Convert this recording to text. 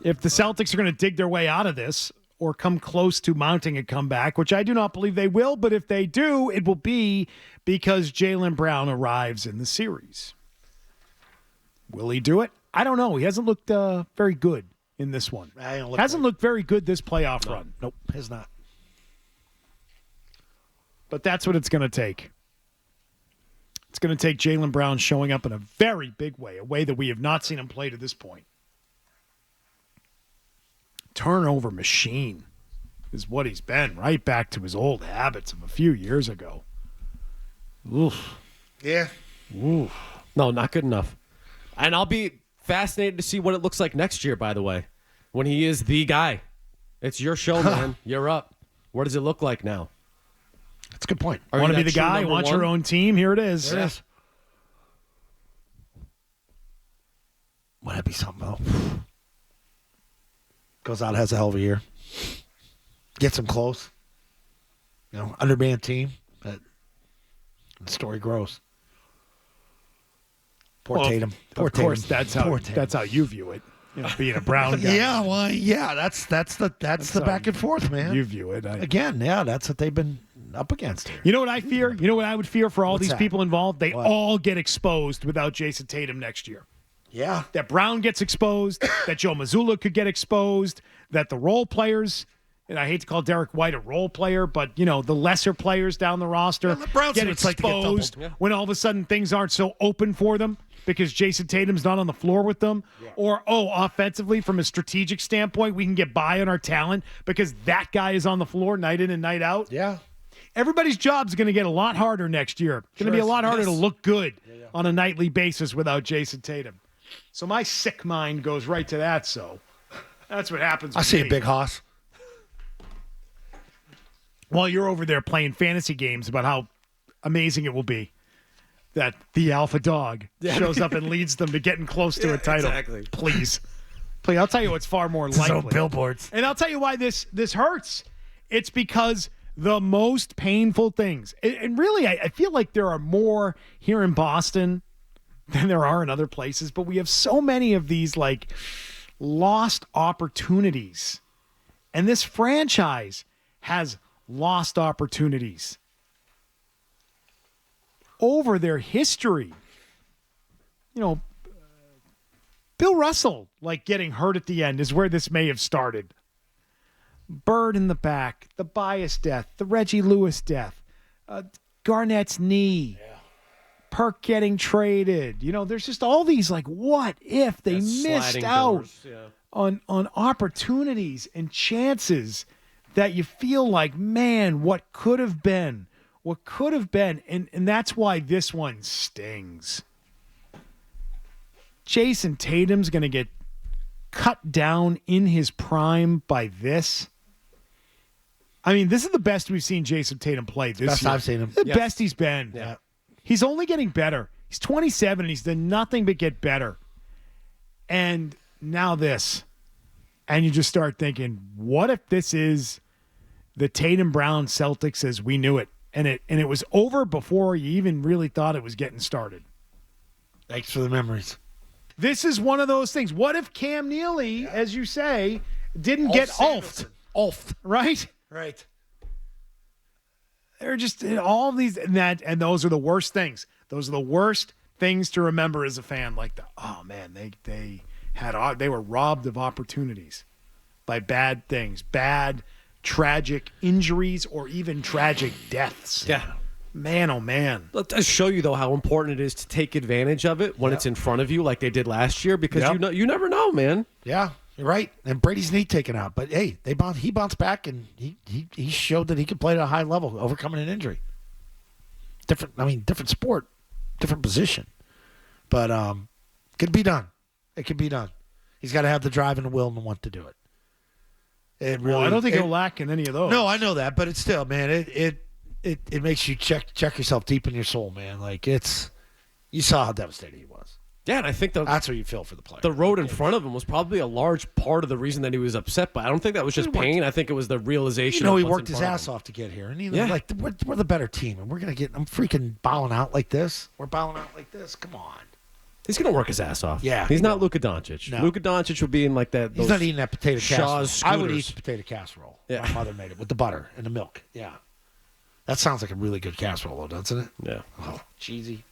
if the Celtics are going to dig their way out of this or come close to mounting a comeback, which I do not believe they will, but if they do, it will be because Jaylen Brown arrives in the series. Will he do it? I don't know. He hasn't looked very good in this one. Hasn't looked very good this playoff run. Nope, has not. But that's what it's going to take. It's going to take Jaylen Brown showing up in a very big way, a way that we have not seen him play to this point. Turnover machine is what he's been, right back to his old habits of a few years ago. Oof. Yeah. Oof. No, not good enough. And I'll be fascinated to see what it looks like next year, by the way, when he is the guy. It's your show, man. You're up. What does it look like now? That's a good point. Want to be the guy? Want your own team? Here it is. There it is. Would that be something, though? Goes out, has a hell of a year. Gets him close. Undermanned team. The story grows. Poor Tatum. Of course, that's how you view it. Being a Brown guy. Yeah, well, yeah, that's the back and forth, man. You view it. Again, yeah, that's what they've been up against here. You know what I fear? You know what I would fear for all these people involved? They What? all get exposed without Jason Tatum next year. Yeah. That Brown gets exposed, that Joe Mazzulla could get exposed, that the role players, and I hate to call Derek White a role player, but, the lesser players down the roster get exposed when all of a sudden things aren't so open for them because Jason Tatum's not on the floor with them. Yeah. Or, offensively, from a strategic standpoint, we can get by on our talent because that guy is on the floor night in and night out. Yeah. Everybody's job's going to get a lot harder next year. It's going to be a lot harder to look good on a nightly basis without Jason Tatum. So my sick mind goes right to that. So that's what happens. I see a big hoss. While you're over there playing fantasy games about how amazing it will be that the alpha dog shows up and leads them to getting close to a title. Exactly. Please. I'll tell you what's far more likely. Billboards. And I'll tell you why this hurts. It's because the most painful things, and really I feel like there are more here in Boston than there are in other places, but we have so many of these lost opportunities. And this franchise has lost opportunities over their history. Bill Russell, getting hurt at the end is where this may have started. Bird in the back, the Bias death, the Reggie Lewis death, Garnett's knee. Yeah. Perk getting traded. There's just all these what if they missed out on opportunities and chances that you feel like, man, what could have been. And that's why this one stings. Jason Tatum's going to get cut down in his prime by this. I mean, this is the best we've seen Jason Tatum play this year. Best I've seen him. The best he's been. Yeah. He's only getting better. He's 27, and he's done nothing but get better. And now this. And you just start thinking, what if this is the Tatum Brown Celtics as we knew it? And it was over before you even really thought it was getting started. Thanks for the memories. This is one of those things. What if Cam Neely, as you say, didn't get ulfed? Ulfed. Right? Right. They're just all these and those are the worst things. Those are the worst things to remember as a fan. They were robbed of opportunities by bad things, bad, tragic injuries, or even tragic deaths. Yeah. Man, oh man. It does show you, though, how important it is to take advantage of it when it's in front of you like they did last year because you never know, man. Yeah, you're right. And Brady's knee taken out. But, hey, he bounced back, and he showed that he could play at a high level, overcoming an injury. Different sport, different position. But could be done. It can be done. He's got to have the drive and the will and the want to do it. I don't think he'll lack in any of those. No, I know that, but it's still, man, it makes you check yourself deep in your soul, man. You saw how devastated he was. Yeah, and I think that's what you feel for the player. The road in front of him was probably a large part of the reason that he was upset. But I don't think that was just pain. I think it was the realization. He worked his ass off to get here, and we're the better team, and we're gonna get. I'm freaking bowing out like this. We're bowing out like this. Come on. He's gonna work his ass off. Yeah, he's he not will. Luka Doncic. No. Luka Doncic would be in like that. He's not eating that potato Shaw's casserole. I would eat scooters. the potato casserole. Yeah. My mother made it with the butter and the milk. Yeah. That sounds like a really good casserole, though, doesn't it? Yeah. Oh, cheesy.